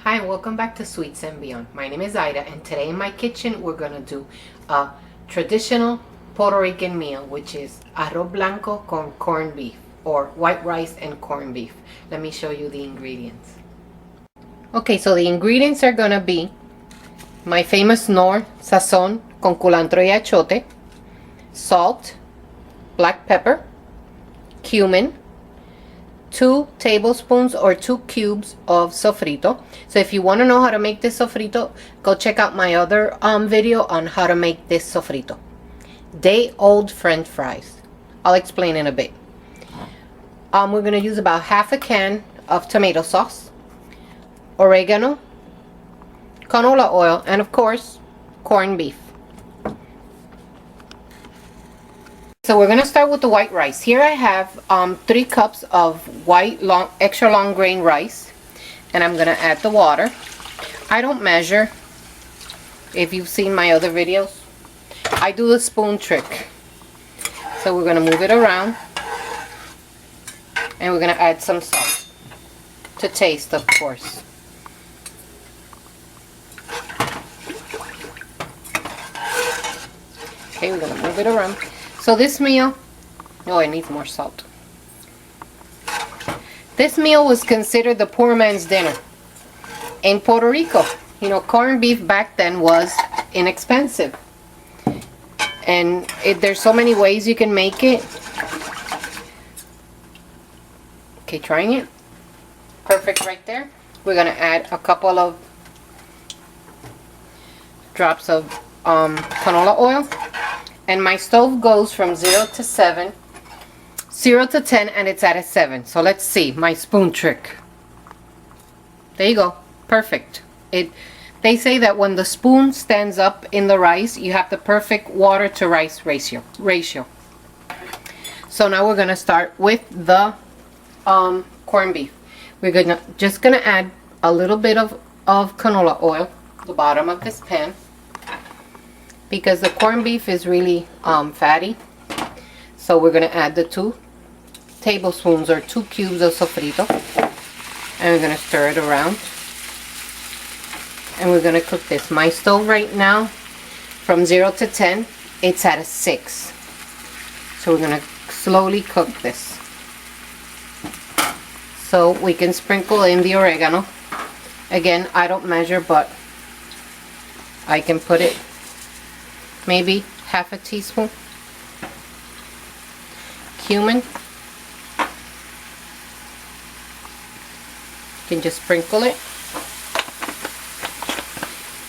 Hi and welcome back to Sweets and Beyond. My name is Ida and today in my kitchen we're going to do a traditional Puerto Rican meal, which is arroz blanco con corned beef, or white rice and corned beef. Let me show you the ingredients. Okay, so the ingredients are going to be my famous Knorr Sazon con culantro y achote, salt, black pepper, cumin, 2 tablespoons or 2 cubes of sofrito. So if you want to know how to make this sofrito, go check out my other video on how to make this sofrito. Day-old French fries. I'll explain in a bit. We're going to use about half a can of tomato sauce, oregano, canola oil, and of course corned beef. So we're going to start with the white rice. Here I have 3 cups of white extra long grain rice, and I'm going to add the water. I don't measure. If you've seen my other videos, I do the spoon trick. So we're going to move it around, and we're going to add some salt to taste, of course. Okay, we're going to move it around. So this meal, oh, it needs more salt. This meal was considered the poor man's dinner. In Puerto Rico, you know, corned beef back then was inexpensive. And there's so many ways you can make it. Okay, trying it. Perfect right there. We're going to add a couple of drops of canola oil. And my stove goes from 0 to 10, and it's at a 7. So let's see my spoon trick. There you go. Perfect. They say that when the spoon stands up in the rice, you have the perfect water to rice ratio. So now we're gonna start with the corned beef. We're just gonna add a little bit of canola oil at the bottom of this pan, because the corned beef is really fatty. So we're going to add the 2 tablespoons or 2 cubes of sofrito, and we're going to stir it around, and we're going to cook this. My stove right now, from 0 to 10, it's at a 6. So we're going to slowly cook this. So we can sprinkle in the oregano. Again, I don't measure, but I can put it maybe half a teaspoon. Cumin. You can just sprinkle it.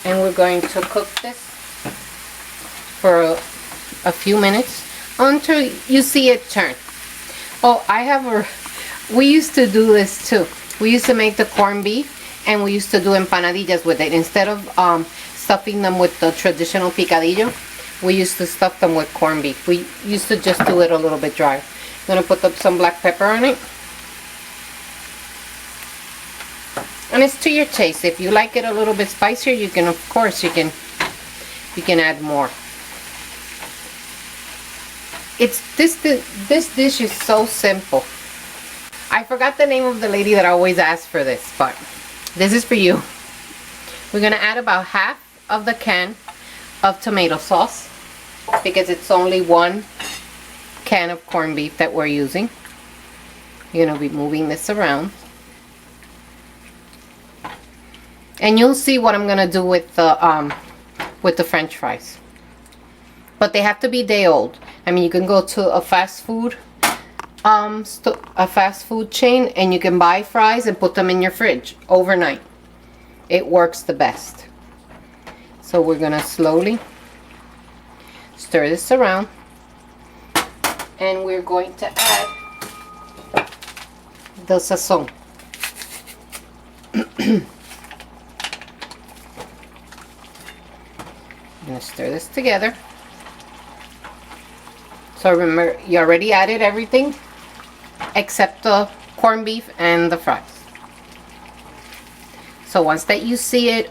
And we're going to cook this for a few minutes until you see it turn. Oh, we used to do this too. We used to make the corned beef, and we used to do empanadillas with it. Instead of stuffing them with the traditional picadillo, we used to stuff them with corned beef. We used to just do it a little bit dry. I'm gonna put some black pepper on it, and it's to your taste. If you like it a little bit spicier, you can, of course, you can add more. This dish is so simple. I forgot the name of the lady that always asks for this, but this is for you. We're gonna add about half of the can of tomato sauce, because it's only 1 can of corned beef that we're using. You're gonna be moving this around, and you'll see what I'm gonna do with the French fries. But they have to be day old. I mean, you can go to a fast food chain, and you can buy fries and put them in your fridge overnight. It works the best. So we're gonna slowly stir this around, and we're going to add the sazon. I'm gonna stir this together. So remember, you already added everything except the corned beef and the fries. So once that you see it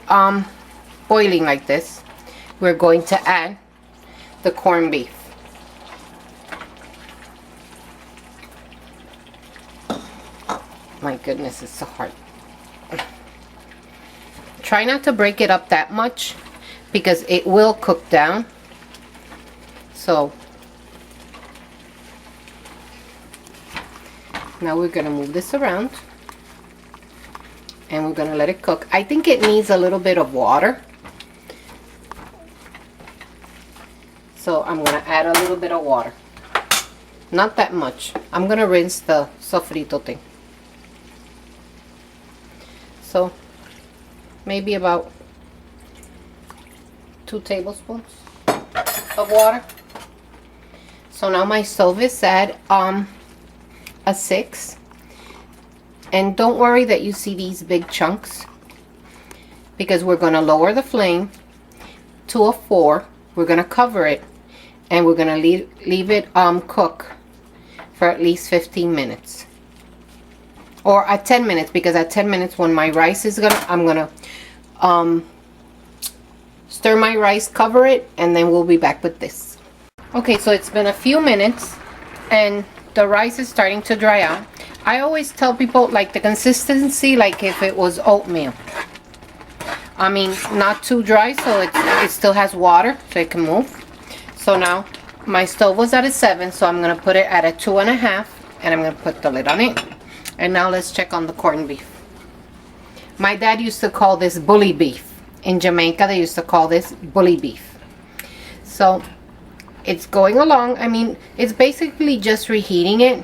boiling like this, we're going to add the corned beef. My goodness, it's so hard. try not to break it up that much because it will cook down. So now we're gonna move this around and we're gonna let it cook. I think it needs a little bit of water. So I'm gonna add a little bit of water. Not that much. I'm gonna rinse the sofrito thing. So maybe about 2 tablespoons of water. So now my stove is at a 6. And don't worry that you see these big chunks, because we're gonna lower the flame to a 4. We're gonna cover it and we're gonna leave it cook for at least 15 minutes. Or at 10 minutes, because at 10 minutes when my rice is I'm gonna stir my rice, cover it, and then we'll be back with this. Okay, so it's been a few minutes and the rice is starting to dry out. I always tell people like the consistency, like if it was oatmeal. I mean, not too dry, so it still has water, so it can move. So now my stove was at a 7, so I'm gonna put it at a 2.5, and I'm gonna put the lid on it. And now let's check on the corned beef. My dad used to call this bully beef. In Jamaica, they used to call this bully beef. So it's going along. I mean, it's basically just reheating it.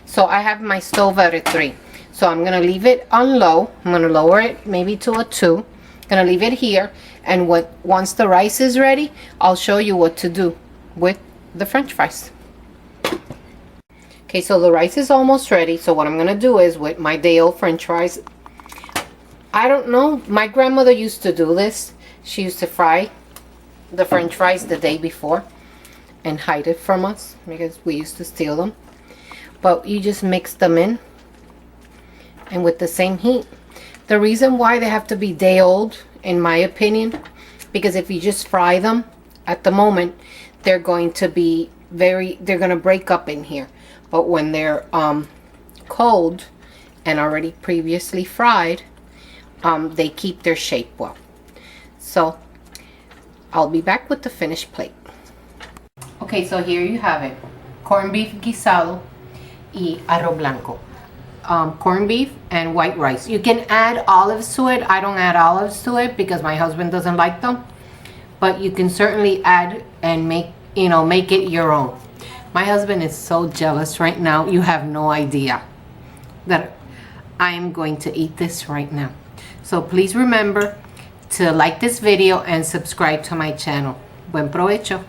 So I have my stove at a 3. So I'm gonna leave it on low. I'm gonna lower it maybe to a 2. Gonna leave it here, and once the rice is ready, I'll show you what to do with the French fries. Okay, so the rice is almost ready. So what I'm gonna do is with my day-old French fries, I don't know, my grandmother used to do this. She used to fry the French fries the day before and hide it from us because we used to steal them. But you just mix them in, and with the same heat. The reason why they have to be day old, in my opinion, because if you just fry them at the moment, they're going to be they're going to break up in here. But when they're cold and already previously fried, they keep their shape well. So I'll be back with the finished plate. Okay, so here you have it. Corned beef guisado y arroz blanco. Corned beef and white rice. You can add olives to it. I don't add olives to it because my husband doesn't like them. But you can certainly add and make it your own. My husband is so jealous right now. You have no idea that I am going to eat this right now. So please remember to like this video and subscribe to my channel. Buen provecho.